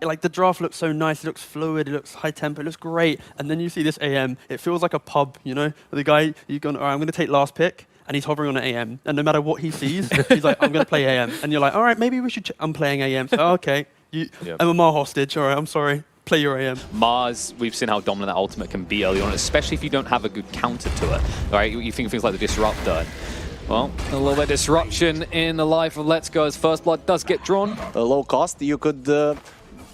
like the draft looks so nice, it looks fluid, it looks high tempo, it looks great. And then you see this AM, it feels like a pub, you know? The guy, you've gone, all right, I'm going to take last pick. And he's hovering on an AM. And no matter what he sees, he's like, I'm going to play AM. And you're like, all right, maybe we should, I'm playing AM. So, okay, I'm a Mar hostage. All right, I'm sorry. Play your AM. Mars, we've seen how dominant that ultimate can be early on, especially if you don't have a good counter to it. All right, you think of things like the Disruptor. Well, a little bit of disruption in the life of Let's Go as First Blood does get drawn. A low cost, you could...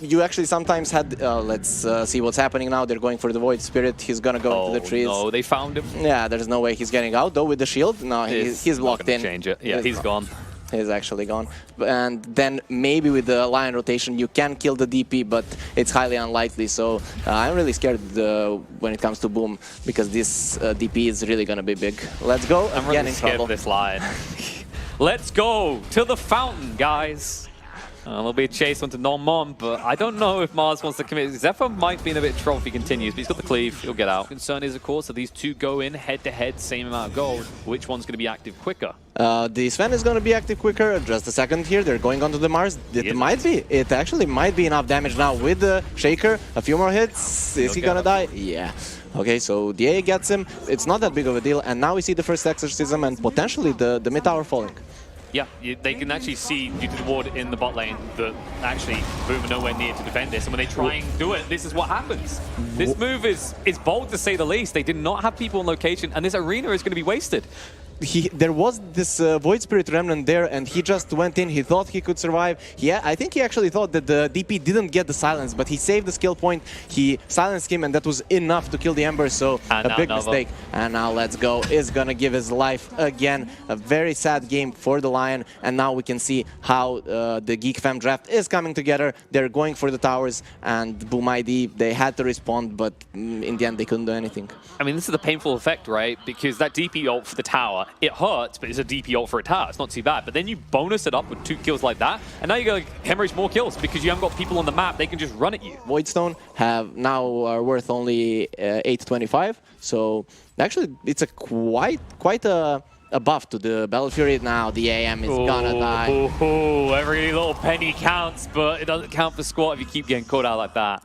you actually sometimes had... let's see what's happening now. They're going for the Void Spirit. He's gonna go into the trees. No, they found him. Yeah, there's no way he's getting out, though, with the shield. No, he's locked in. Change it. Yeah, he's gone. He's actually gone. And then maybe with the Lion rotation, you can kill the DP, but it's highly unlikely. So I'm really scared when it comes to Boom, because this DP is really gonna be big. Let's go. I'm really scared of this Lion. Let's go to the fountain, guys. There'll be a chase onto Non-Mon, but I don't know if Mars wants to commit. Zephyr might be in a bit of trouble if he continues, but he's got the cleave. He'll get out. Concern is, of course, that these two go in head-to-head, same amount of gold. Which one's going to be active quicker? The Sven is going to be active quicker. Just a second here. They're going onto the Mars. It might be. It actually might be enough damage now with the Shaker. A few more hits. Is he going to die? Yeah. Okay, so the A gets him. It's not that big of a deal. And now we see the first Exorcism and potentially the mid-tower falling. Yeah, they can actually see, due to the ward in the bot lane, that actually Boom are nowhere near to defend this. And when they try and do it, this is what happens. This move is bold, to say the least. They did not have people in location, and this arena is going to be wasted. There was this Void Spirit Remnant there, and he just went in. He thought he could survive. Yeah, I think he actually thought that the DP didn't get the silence, but he saved the skill point. He silenced him, and that was enough to kill the Ember, so a big mistake. And now Let's Go is going to give his life again. A very sad game for the Lion, and now we can see how the GeekFam draft is coming together. They're going for the towers, and Boom ID, they had to respond, but in the end, they couldn't do anything. I mean, this is the painful effect, right? Because that DP ult for the tower, it hurts, but it's a DP ult for a tower. It's not too bad. But then you bonus it up with 2 kills like that, and now you go hemorrhage more kills because you haven't got people on the map. They can just run at you. Voidstone are worth only 825. So actually, it's a quite a buff to the Battle Fury. Now the AM is gonna die. Every little penny counts, but it doesn't count for squat if you keep getting caught out like that.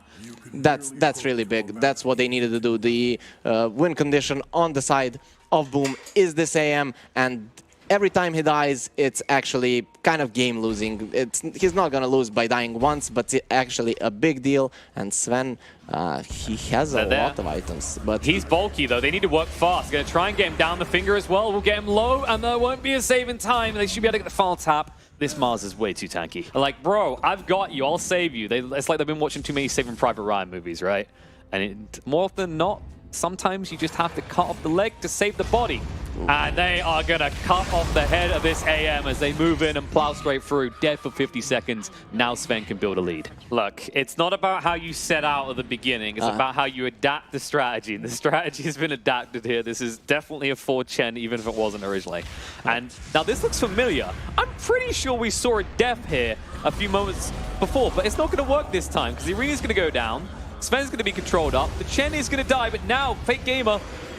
That's really big. That's what they needed to do. The win condition on the side of Boom is this AM, and every time he dies, it's actually kind of game losing. He's not gonna lose by dying once, but it's actually a big deal. And Sven, he has a lot of items, but he's bulky though. They need to work fast. Gonna try and get him down the finger as well. We'll get him low, and there won't be a save in time. They should be able to get the final tap. This Mars is way too tanky. Like, bro, I've got you. I'll save you. It's like they've been watching too many Saving Private Ryan movies, right? And more often than not, sometimes you just have to cut off the leg to save the body. And they are going to cut off the head of this AM as they move in and plow straight through. Dead for 50 seconds. Now Sven can build a lead. Look, it's not about how you set out at the beginning. It's about how you adapt the strategy. And the strategy has been adapted here. This is definitely a 4-Chen, even if it wasn't originally. And now this looks familiar. I'm pretty sure we saw a death here a few moments before, but it's not going to work this time because the arena's going to go down. Sven's going to be controlled up. The Chen is going to die, but now Fake Gamer,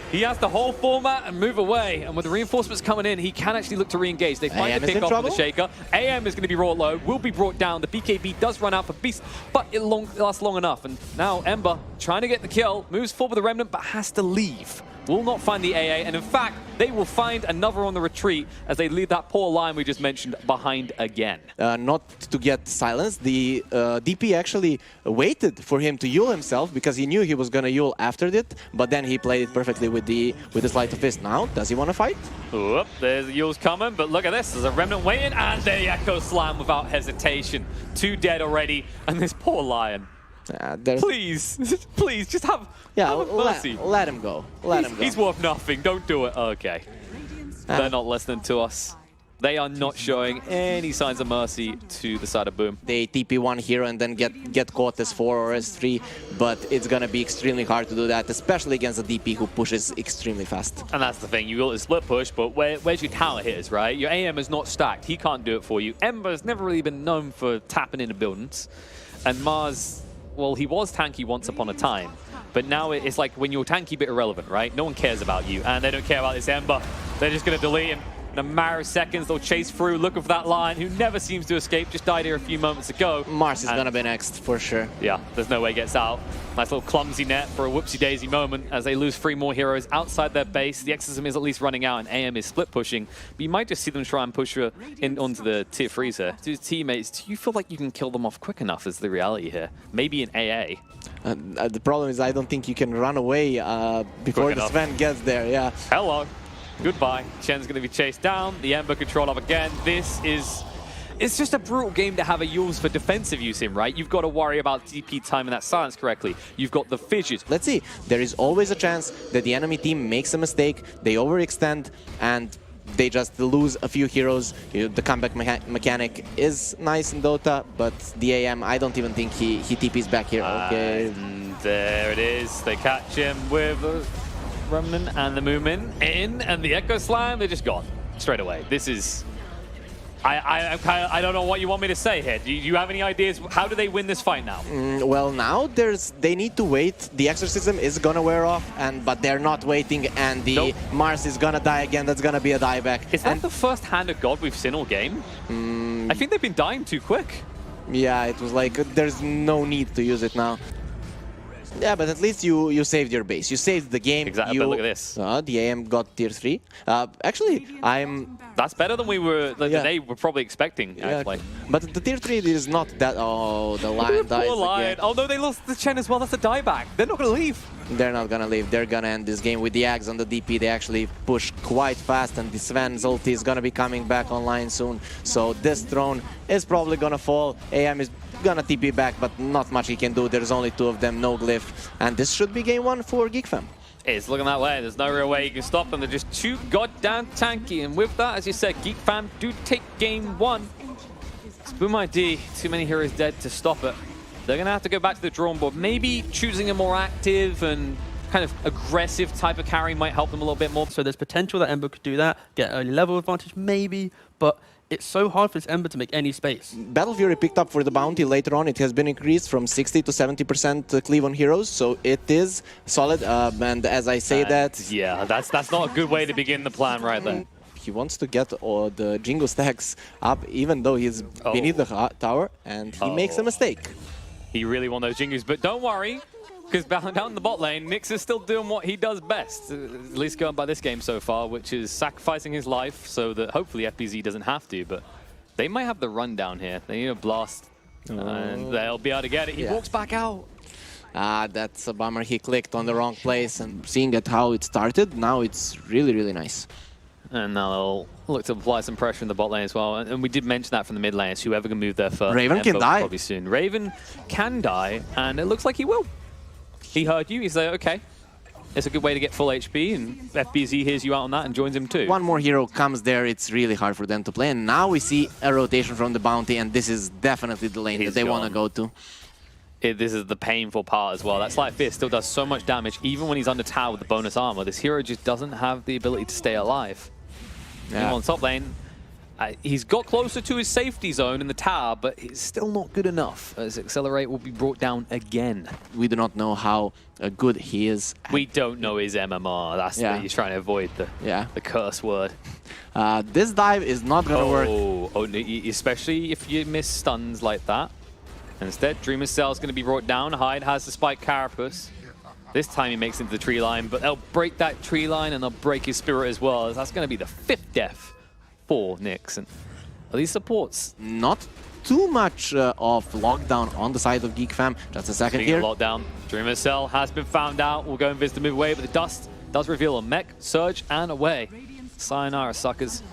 he has to hold format and move away. And with the reinforcements coming in, he can actually look to re-engage. They find the pick off with the Shaker. AM is going to be brought low, will be brought down. The BKB does run out for Beast, but it lasts long enough. And now Ember, trying to get the kill, moves forward with the Remnant, but has to leave. Will not find the AA, and in fact, they will find another on the retreat as they leave that poor line we just mentioned behind again. Not to get silenced, the DP actually waited for him to Yule himself because he knew he was gonna Yule after it, but then he played it perfectly with the Sleight of Fist. Now, does he want to fight? Oop, there's the Yule's coming, but look at this. There's a Remnant waiting, and the Echo Slam without hesitation. 2 dead already, and this poor Lion. Please, please, just have mercy. Let him go. Let him go. He's worth nothing. Don't do it. Okay. They're not listening to us. They are not showing any signs of mercy to the side of Boom. They TP one hero and then get caught as 4 or as 3, but it's gonna be extremely hard to do that, especially against a DP who pushes extremely fast. And that's the thing. You got a split push, but where's your tower hitters, right? Your AM is not stacked. He can't do it for you. Ember's never really been known for tapping into buildings, and Mars. Well, he was tanky once upon a time, but now it's like when you're tanky, bit irrelevant, right? No one cares about you, and they don't care about this Ember. They're just going to delete him. In a matter of seconds, they'll chase through, looking for that Lion, who never seems to escape, just died here a few moments ago. Mars is gonna be next, for sure. Yeah, there's no way he gets out. Nice little clumsy net for a whoopsie-daisy moment as they lose 3 more heroes outside their base. The Exorcism is at least running out, and AM is split pushing. But you might just see them try and push her in onto the tier 3s here. To his teammates, do you feel like you can kill them off quick enough is the reality here? Maybe in AA. The problem is I don't think you can run away before the Sven gets there, yeah. Hello. Goodbye. Chen's going to be chased down. The Ember control up again. This is... It's just a brutal game to have a use for defensive use in, right? You've got to worry about DP timing that silence correctly. You've got the fissures. Let's see. There is always a chance that the enemy team makes a mistake, they overextend, and they just lose a few heroes. The comeback mechanic is nice in Dota, but the AM, I don't even think he TPs back here. Okay. And there it is. They catch him with the Remnant and the movement in, and the Echo Slam, they're just gone straight away. This is... I don't know what you want me to say here. Do you have any ideas? How do they win this fight now? Well, now they need to wait. The Exorcism is gonna wear off, but they're not waiting, and the Mars is gonna die again. That's gonna be a dieback. Is that the first hand of God we've seen all game? I think they've been dying too quick. Yeah, it was like there's no need to use it now. Yeah, but at least you saved your base. You saved the game. Exactly, but look at this. The AM got tier 3. Actually, That's better than they were probably expecting, actually. Yeah, but the tier 3 is not that... Oh, the Lion dies Poor Lion. again. Oh no, they lost the Chen as well. That's a dieback. They're not going to leave. They're not gonna leave. They're gonna end this game with the Ags on the DP. They actually push quite fast, and the Sven's ulti is gonna be coming back online soon. So this throne is probably gonna fall. AM is gonna TP back, but not much he can do. There's only 2 of them, no glyph. And this should be game 1 for GeekFam. It's looking that way. There's no real way you can stop them. They're just too goddamn tanky. And with that, as you said, GeekFam do take game 1. Spoon ID, too many heroes dead to stop it. They're going to have to go back to the drawing board. Maybe choosing a more active and kind of aggressive type of carry might help them a little bit more. So there's potential that Ember could do that, get early level advantage, maybe, but it's so hard for this Ember to make any space. Battle Fury picked up for the bounty later on. It has been increased from 60 to 70% cleave on heroes, so it is solid. And as I say yeah, that's not a good way to begin the plan right there. He wants to get the Jingle stacks up, even though he's beneath the tower, and he makes a mistake. He really won those Jingus, but don't worry, because down in the bot lane, Nyx is still doing what he does best, at least going by this game so far, which is sacrificing his life so that hopefully FBZ doesn't have to, but they might have the run down here. They need a blast, and they'll be able to get it. He walks back out. That's a bummer. He clicked on the wrong place, and seeing at how it started, now it's really, really nice. And now they'll look to apply some pressure in the bot lane as well. And we did mention that from the mid lane. It's whoever can move there first. Raven can die. Probably soon. Raven can die, and it looks like he will. He heard you. He's like, okay, it's a good way to get full HP, and FBZ hears you out on that and joins him too. One more hero comes there. It's really hard for them to play. And now we see a rotation from the bounty, and this is definitely the lane that they want to go to. This is the painful part as well. That Slight Fist still does so much damage, even when he's under tower with the bonus armor. This hero just doesn't have the ability to stay alive. Yeah. On top lane, he's got closer to his safety zone in the tower, but it's still not good enough, as Accelerate will be brought down again. We do not know how good he is. We don't know his MMR. That's what he's trying to avoid, the curse word. This dive is not going to work. Especially if you miss stuns like that. Instead, Dreamer Cell is going to be brought down. Hyde has the Spike Carapace. This time he makes it into the tree line, but they'll break that tree line and they'll break his spirit as well. That's going to be the 5th death for Nyx. And these supports. Not too much of lockdown on the side of GeekFam. Just a second here. Lockdown. Dreamer Cell has been found out. We'll go and visit the move away, but the dust does reveal a mech, surge, and away. Sayonara, suckers.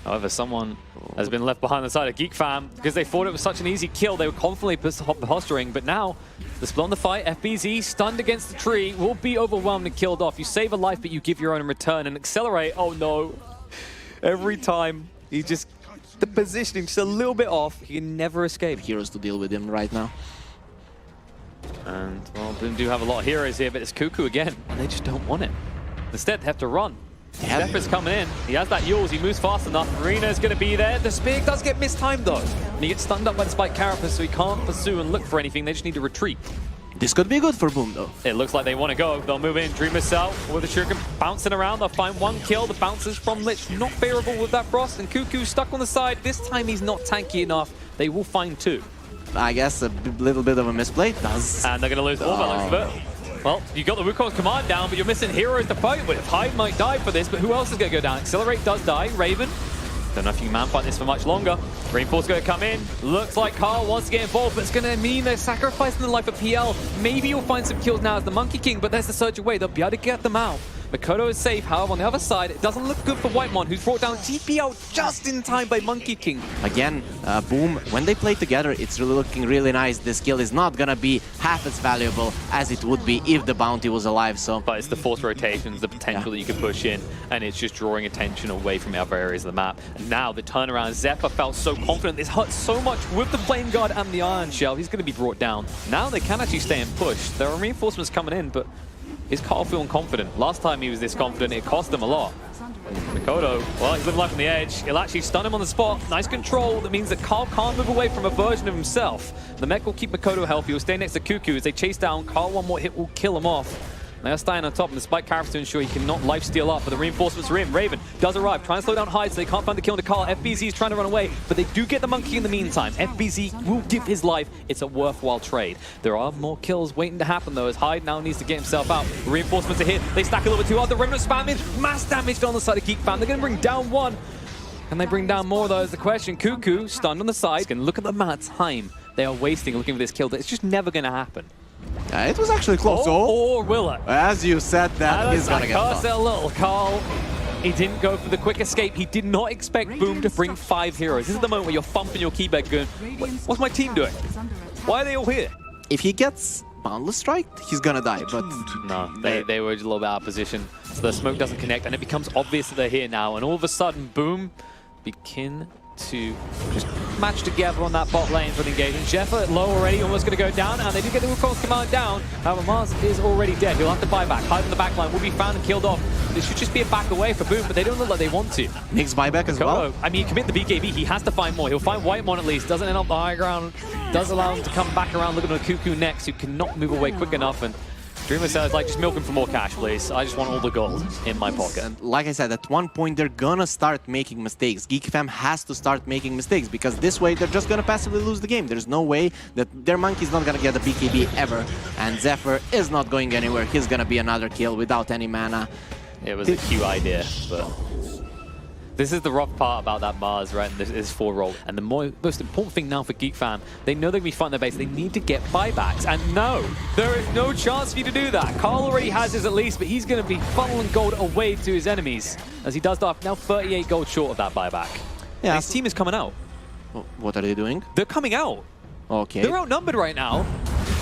However, someone has been left behind the side of GeekFam because they thought it was such an easy kill. They were confidently posturing, but now the split on the fight. FBZ stunned against the tree, will be overwhelmed and killed off. You save a life, but you give your own in return. And Accelerate, oh no. Every time, he just, the positioning just a little bit off. He can never escape. Heroes to deal with him right now. And, well, they do have a lot of heroes here, but it's Cuckoo again, and they just don't want it. Instead, they have to run. Pepper's coming in. He has that Yules. He moves fast enough. Marina's going to be there. The spear does get mistimed, though. And he gets stunned up by the Spike Carapace, so he can't pursue and look for anything. They just need to retreat. This could be good for Boom, though. It looks like they want to go. They'll move in. Dream Cell with the Shuriken bouncing around. They'll find one kill. The bounces from Lich not favorable with that Frost. And Cuckoo stuck on the side. This time he's not tanky enough. They will find two. I guess a little bit of a misplay. And they're going to lose all balance of it. Well, you got the Wukong's command down, but you're missing heroes to fight with. Hyde might die for this, but who else is going to go down? Accelerate does die. Raven. Don't know if you can man fight this for much longer. Reinforce going to come in. Looks like Carl wants to get involved, but it's going to mean they're sacrificing the life of PL. Maybe you'll find some kills now as the Monkey King, but there's the surge away. They'll be able to get them out. Mikoto is safe, however, on the other side, it doesn't look good for Whitemon, who's brought down GPL just in time by Monkey King. Again, Boom, when they play together, it's really looking really nice. This kill is not gonna be half as valuable as it would be if the bounty was alive, so... But it's the force rotations, the potential that you can push in, and it's just drawing attention away from the other areas of the map. And now the turnaround, Zephyr felt so confident. This hurts so much with the Flame Guard and the Iron Shell. He's gonna be brought down. Now they can actually stay and push. There are reinforcements coming in, but is Carl feeling confident? Last time he was this confident, it cost him a lot. Mikoto, well, he's living life on the edge. He'll actually stun him on the spot. Nice control. That means that Carl can't move away from a version of himself. The mech will keep Mikoto healthy. He'll stay next to Cuckoo as they chase down. Carl, one more hit will kill him off. They're staying on top, and the spike character to ensure he cannot lifesteal up, but the reinforcements are in. Raven does arrive, trying to slow down Hyde so they can't find the kill into Carl. FBZ is trying to run away, but they do get the Monkey in the meantime. FBZ will give his life. It's a worthwhile trade. There are more kills waiting to happen, though, as Hyde now needs to get himself out. The reinforcements are hit. They stack a little bit too hard. The Remnant spamming. Mass damage on the side of GeekFam. They're going to bring down one. Can they bring down more, though, is the question. Cuckoo, stunned on the side. And look at the amount of time they are wasting looking for this kill. It's just never going to happen. It was actually close. Or will it? As you said that, he's gonna get it a little. Carl, he didn't go for the quick escape. He did not expect Boom to bring 5 heroes. This is the moment where you're thumping your keyboard going, what's my team doing? Why are they all here? If he gets Boundless Strike, he's gonna die, but... No, they were just a little bit out of position. So the smoke doesn't connect, and it becomes obvious that they're here now. And all of a sudden, Boom begin to just match together on that bot lane for the engagement. Zephyr low already, almost going to go down, and they do get the Wukong's command down. However, Mars is already dead. He'll have to buy back. Hyde on the back line will be found and killed off. This should just be a back away for Boom, but they don't look like they want to. Nick's buyback as well. I mean, commit the BKB. He has to find more. He'll find Whitemon at least. Doesn't end up the high ground. Does allow him to come back around looking at Cuckoo next, who cannot move away quick enough. And Dreamer says, like, just milk him for more cash, please. I just want all the gold in my pocket. And like I said, at one point, they're gonna start making mistakes. GeekFam has to start making mistakes, because this way, they're just gonna passively lose the game. There's no way that their Monkey's not gonna get a BKB ever, and Zephyr is not going anywhere. He's gonna be another kill without any mana. It was a cute idea, but... This is the rough part about that Mars, right? And this 4-roll. And the most important thing now for GeekFam, they know they're going to be fighting their base. They need to get buybacks. And no, there is no chance for you to do that. Carl already has his at least, but he's going to be funneling gold away to his enemies. As he does that, now 38 gold short of that buyback. Yeah. His team is coming out. What are they doing? They're coming out. Okay. They're outnumbered right now.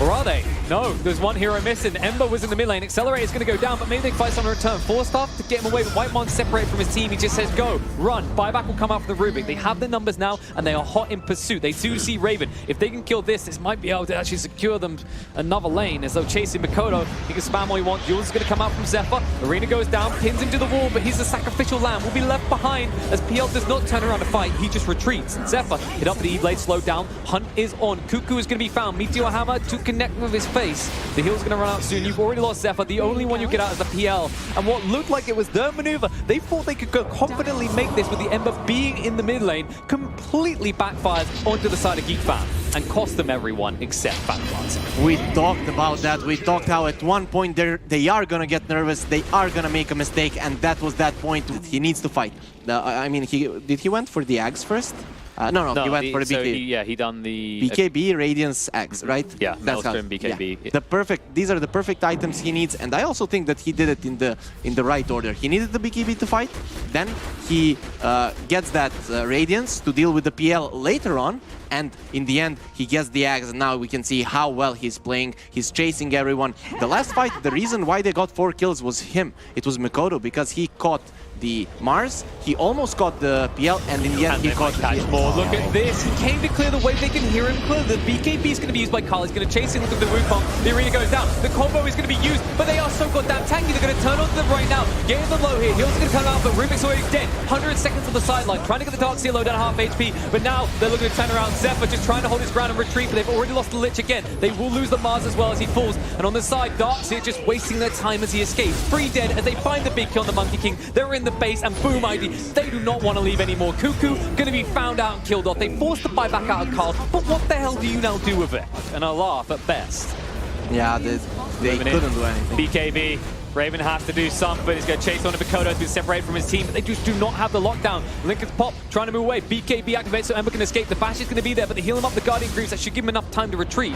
Or are they? No, there's one hero missing. Ember was in the mid lane. Accelerate is going to go down, but maybe they can find someone to return. Force off to get him away, but Whitemon separated from his team. He just says, go, run. Buyback will come out for the Rubik. They have the numbers now, and they are hot in pursuit. They do see Raven. If they can kill this might be able to actually secure them another lane as they're chasing Mikoto. He can spam all he wants. Jules is going to come out from Zephyr. Arena goes down, pins him to the wall, but he's the sacrificial lamb. Will be left behind as PL does not turn around to fight. He just retreats. Zephyr hit up the E-Blade, slowed down. Hunt is on. Cuckoo is going to be found. Meteor Hammer to connect with his face. The heal's going to run out soon. You've already lost Zephyr. The only one you get out is the PL. And what looked like it was their maneuver, they thought they could go confidently make this with the Ember being in the mid lane, completely backfires onto the side of GeekFam and cost them everyone except Fatblast. We talked about that. We talked how at one point they are going to get nervous. They are going to make a mistake. And that was that point. He needs to fight. I mean, did he went for the Axe first? No, he went for the BKB. He done the... BKB, Radiance, Axe, right? Yeah, that's how. BKB. Yeah. These are the perfect items he needs, and I also think that he did it in the right order. He needed the BKB to fight, then he gets that Radiance to deal with the PL later on, and in the end, he gets the Axe, and now we can see how well he's playing. He's chasing everyone. The last fight, the reason why they got 4 kills was him. It was Mikoto, because he caught the Mars. He almost got the PL, and in the end, he caught the catch more. Look at this. He came to clear the wave. They can hear him clear. The BKB is going to be used by Carl. He's going to chase in. Look at the Wukong. The arena goes down. The combo is going to be used, but they are so goddamn tanky. They're going to turn onto them right now. Getting them low here. Heel's going to come out, but Rubik's already dead. 100 seconds on the sideline, trying to get the Dark Seal low down half HP, but now they're looking to turn around. Zephyr just trying to hold his ground and retreat, but they've already lost the Lich again. They will lose the Mars as well as he falls. And on the side, Dark Seal just wasting their time as he escapes. 3 dead as they find the big kill on the Monkey King. They're in the base, and boom, ID. They do not want to leave anymore. Cuckoo going to be found out and killed off. They forced the buy back out of Carl, but what the hell do you now do with it? And a laugh at best. Yeah, they couldn't do anything. BKB. Raven has to do something. He's going to chase on Mikoto. He's been separated from his team, but they just do not have the lockdown. Lincoln's pop, trying to move away. BKB activates so Ember can escape. The Bash is going to be there, but they heal him up. The Guardian Greaves, that should give him enough time to retreat.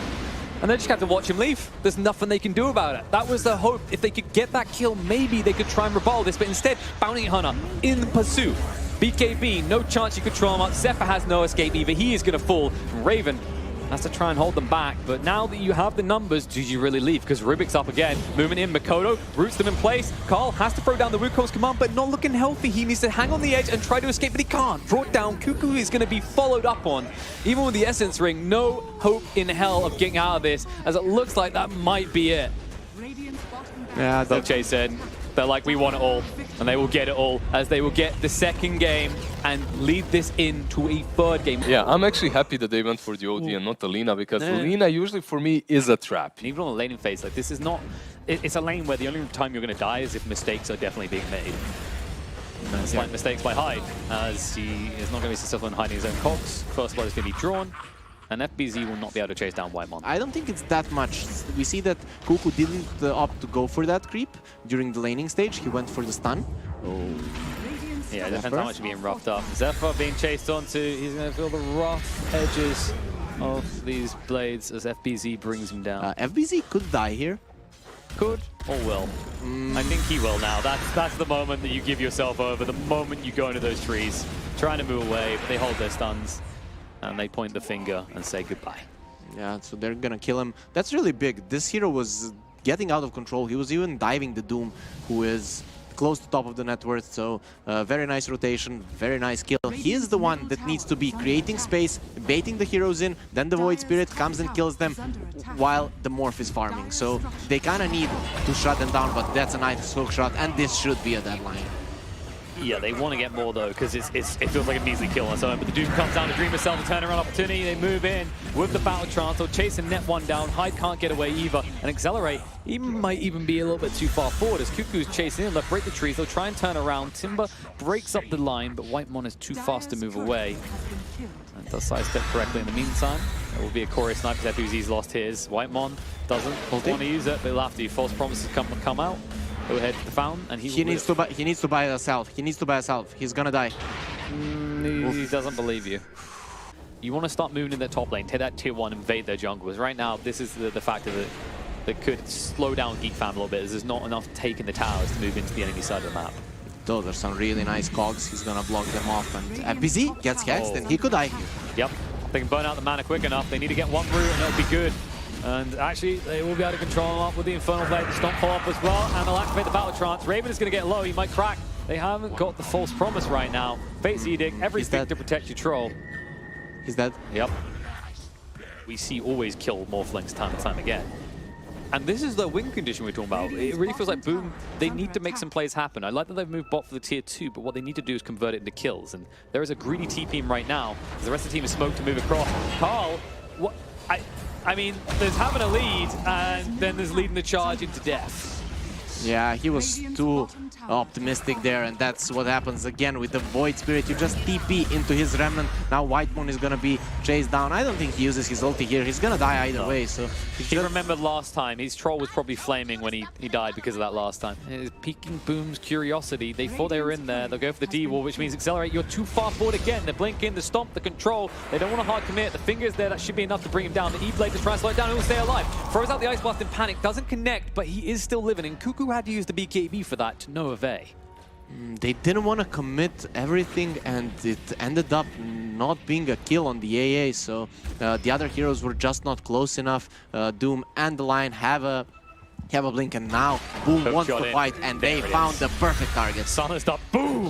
And they just have to watch him leave. There's nothing they can do about it. That was the hope. If they could get that kill, maybe they could try and rebuttal this, but instead, Bounty Hunter in pursuit. BKB, no chance you could control him up. Zephyr has no escape either. He is going to fall. Raven has to try and hold them back, but now that you have the numbers, do you really leave? Because Rubik's up again, moving in, Mikoto roots them in place. Carl has to throw down the Wukong's command, but not looking healthy. He needs to hang on the edge and try to escape, but he can't. Brought down, Cuckoo is going to be followed up on. Even with the Essence Ring, no hope in hell of getting out of this, as it looks like that might be it. Yeah, So Chase said, they're like, we want it all, and they will get it all, as they will get the second game and lead this into a third game. Yeah, I'm actually happy that they went for the OD and not the Lina, because Lina usually for me is a trap. Even on the laning phase, like this is not, it's a lane where the only time you're going to die is if mistakes are definitely being made. And slight mistakes by Hyde, as he is not going to be successful in hiding his own cogs. First blood is going to be drawn, and FBZ will not be able to chase down Whitemon. I don't think it's that much. We see that Cuckoo didn't opt to go for that creep during the laning stage. He went for the stun. Yeah, it depends how much being roughed up. Zephyr being chased onto, he's going to feel the rough edges of these blades as FBZ brings him down. FBZ could die here. Could or will. I think he will now. That's the moment that you give yourself over, the moment you go into those trees, trying to move away, but they hold their stuns, and they point the finger and say goodbye. Yeah, so they're gonna kill him. That's really big. This hero was getting out of control. He was even diving the Doom, who is close to top of the net worth, so very nice rotation, very nice kill. He is the one that needs to be creating space, baiting the heroes in, then the Void Spirit comes and kills them while the Morph is farming. So they kind of need to shut them down, but that's a nice hook shot, and this should be a deadline. Yeah, they want to get more though, because it feels like a measly kill on its own. But the Doom comes down to Dream herself, a turnaround opportunity. They move in with the Battle Trance. They'll chase and net one down. Hyde can't get away either. And Accelerate might even be a little bit too far forward as Cuckoo's chasing in. They'll break the trees. They'll try and turn around. Timber breaks up the line, but Whitemon is too fast to move away. And does sidestep correctly in the meantime. There will be a chorus snipe because FBZ's lost his. Whitemon doesn't want to use it, but he'll have to. False promises come out. Go ahead to the fountain, and he needs to buy. He needs to buy a self. He needs to buy a self. He's gonna die. He doesn't believe you. You want to start moving in their top lane, take that tier 1, invade their junglers. Right now, this is the factor that could slow down GeekFam a little bit, as there's not enough take in the towers to move into the enemy side of the map. Those are some really nice cogs. He's gonna block them off, and FBZ gets hexed, and he could die. Yep, they can burn out the mana quick enough. They need to get one root, and it'll be good. And actually, they will be able to control him up with the Infernal Blade, the Stomp pull up as well, and they'll activate the Battle Trance. Raven is going to get low, he might crack. They haven't got the False Promise right now. Fate's Edict, everything to protect your troll. He's dead. Yep. We see always kill Morphlings time and time again. And this is the win condition we're talking about. It really feels like Boom, they need to make some plays happen. I like that they've moved bot for the tier 2, but what they need to do is convert it into kills. And there is a greedy TP right now, as the rest of the team is smoked to move across. Carl, what? I mean, there's having a lead, and then there's leading the charge into death. Yeah, he was too optimistic there, and that's what happens again with the Void Spirit. You just TP into his Remnant. Now Whitemon is gonna be chased down. I don't think he uses his ulti here. He's gonna die either way, so... He remembered last time. His troll was probably flaming when he died because of that last time. It is piquing Boom's curiosity. They thought they were in there. They'll go for the D-wall, which means Accelerate. You're too far forward again. They're blinking, the Stomp, the Control. They don't want to hard commit. The finger's there. That should be enough to bring him down. The E-Blade to try and slow it down. He'll stay alive. Throws out the Ice Blast in panic. Doesn't connect, but he is still living. And Cuckoo had to use the BKB for that to no avail. They didn't want to commit everything, and it ended up not being a kill on the AA, so the other heroes were just not close enough. Doom and the Lion have a blink, and now Boom wants to fight, and they found the perfect target. Silenced up, boom!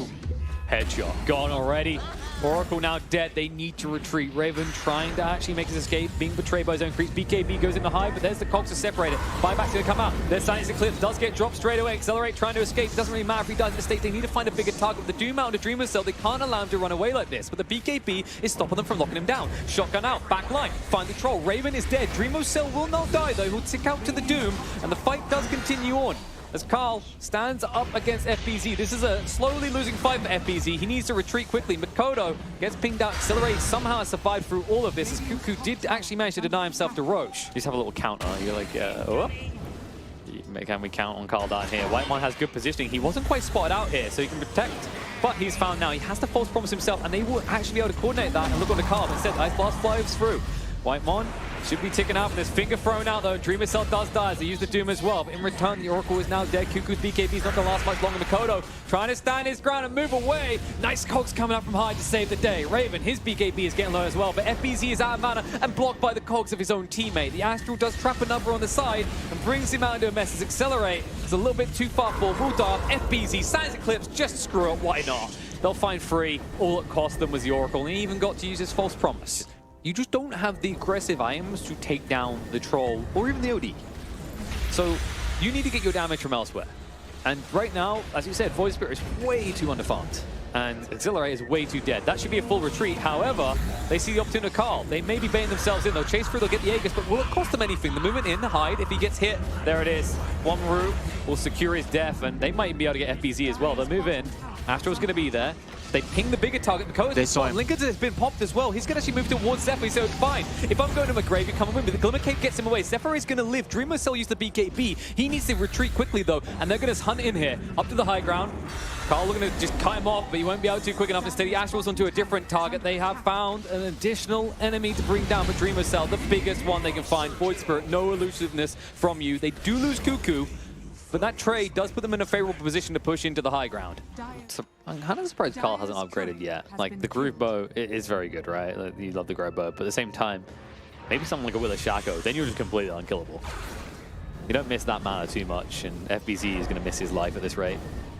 Headshot. Gone already. Oracle now dead. They need to retreat. Raven trying to actually make his escape, being betrayed by his own creeps. BKB goes in the high, but there's the cogs to separate it. Buyback's going to come out. There's Silence Eclipse. Does get dropped straight away. Accelerate trying to escape. Doesn't really matter if he dies in the state. They need to find a bigger target. With the Doom out of Dreamer's Cell, they can't allow him to run away like this. But the BKB is stopping them from locking him down. Shotgun out. Back line. Find the troll. Raven is dead. Dreamer's Cell will not die though. He'll tick out to the Doom. And the fight does continue on. As Carl stands up against FBZ. This is a slowly losing fight for FBZ. He needs to retreat quickly. Makoto gets pinged out, Accelerate somehow has survived through all of this as Cuckoo did actually manage to deny himself to Roche. Just have a little counter. You're like, oh. Can we count on Carl down here? Whitemon has good positioning. He wasn't quite spotted out here, so he can protect. But he's found now. He has to false promise himself, and they will actually be able to coordinate that and look on the Carl. Instead, Ice Blast flies through. Whitemon should be ticking out. There's finger thrown out though. Dreamer's Cell does die as they use the Doom as well. But in return, the Oracle is now dead. Cuckoo's BKB is not going to last much longer. Makoto trying to stand his ground and move away. Nice cogs coming up from high to save the day. Raven, his BKB is getting low as well. But FBZ is out of mana and blocked by the cogs of his own teammate. The Astral does trap a number on the side and brings him out into a mess. As Accelerate is a little bit too far forward. Will die off. FBZ, Silence Eclipse, just screw it. Why not? They'll find free. All it cost them was the Oracle. And he even got to use his false promise. You just don't have the aggressive items to take down the Troll or even the OD. So you need to get your damage from elsewhere. And right now, as you said, Void Spirit is way too underfarmed. And Accelerate is way too dead. That should be a full retreat. However, they see the opportunity to Carl. They may be baiting themselves in. They'll chase through, they'll get the Aegis, but will it cost them anything? The movement in, the hide, if he gets hit, there it is. One route will secure his death, and they might be able to get FBZ as well. They'll move in. Astral's going to be there. They ping the bigger target. They saw him. Lincoln has been popped as well. He's going to actually move towards Zephyr. So fine. If I'm going to my grave, you come with me. The Glimmer Cape gets him away. Zephyr is going to live. Dreamer's Cell used the BKB. He needs to retreat quickly though, and they're going to hunt in here up to the high ground. Carl looking to just cut him off, but he won't be able to quick enough. Instead, he Astrals onto a different target. They have found an additional enemy to bring down, but Dreamer's Cell, the biggest one they can find. Void Spirit, no elusiveness from you. They do lose Cuckoo, but that trade does put them in a favorable position to push into the high ground. So, I'm kind of surprised Carl hasn't upgraded yet. Like, the groove bow is very good, right? Like, you love the groove bow, but at the same time, maybe something like a Willa Shaco, then you're just completely unkillable. You don't miss that mana too much, and FBZ is going to miss his life at this rate.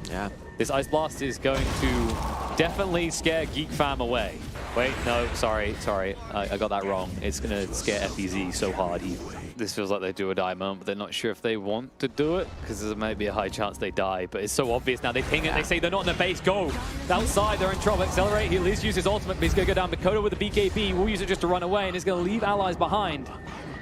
Yeah. This Ice Blast is going to definitely scare GeekFam away. Wait, no, sorry. I got that wrong. It's going to scare FBZ so hard. This feels like they do or die moment, but they're not sure if they want to do it because there may be a high chance they die. But it's so obvious now. They ping it. They say they're not in the base. Go. Outside, they're in trouble. Accelerate. He'll at least use his ultimate, but he's going to go down. Makoto with the BKB will use it just to run away, and he's going to leave allies behind.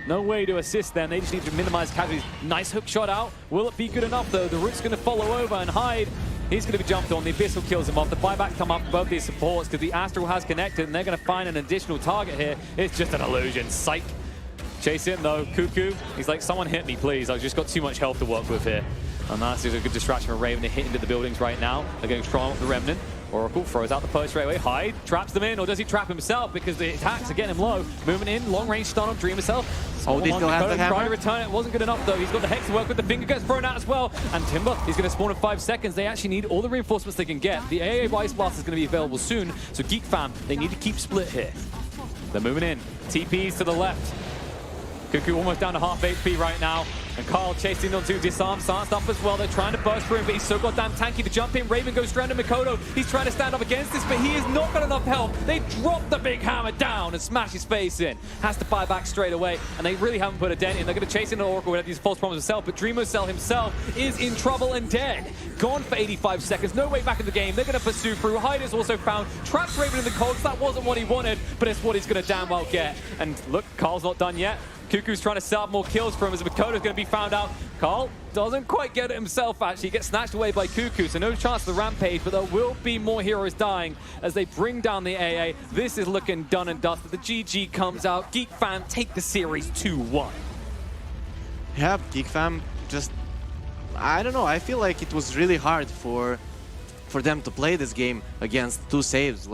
No way to assist them. They just need to minimize casualties. Nice hook shot out. Will it be good enough, though? The Root's going to follow over and hide. He's going to be jumped on. The Abyssal kills him off. The buyback come up above these supports because the Astral has connected, and they're going to find an additional target here. It's just an illusion. Psych. Chase him, though. Cuckoo. He's like, someone hit me, please. I've just got too much health to work with here. And that's a good distraction for Raven to hit into the buildings right now. They're going strong with the Remnant. Oracle throws out the post straight away. Hyde traps them in, or does he trap himself because the attacks are getting him low? Moving in, long range stun on Dreamer's Cell. Oh, they still have the hammer? Trying to return it, wasn't good enough though. He's got the Hex to work with, the finger gets thrown out as well. And Timber, he's going to spawn in 5 seconds. They actually need all the reinforcements they can get. The AA Ice Blast is going to be available soon, so GeekFam, they need to keep split here. They're moving in. TPs to the left. Cuckoo almost down to half HP right now. And Carl chasing onto disarm, starts up as well. They're trying to burst through him, but he's so goddamn tanky to jump in. Raven goes straight to Makoto. He's trying to stand up against this, but he has not got enough health. They drop the big hammer down and smash his face in. Has to buy back straight away, and they really haven't put a dent in. They're going to chase in an Oracle with these false promises himself, but Dreamer's Cell himself is in trouble and dead. Gone for 85 seconds, no way back in the game. They're going to pursue through. Hyde is also found. Traps Raven in the cogs. That wasn't what he wanted, but it's what he's going to damn well get. And look, Carl's not done yet. Cuckoo's trying to set up more kills for him as Makoto's going to be found out. Carl doesn't quite get it himself, actually. He gets snatched away by Cuckoo, so no chance of the rampage, but there will be more heroes dying as they bring down the AA. This is looking done and dusted. The GG comes out. GeekFam take the series 2-1. Yeah, GeekFam just... I don't know. I feel like it was really hard for them to play this game against 2 saves.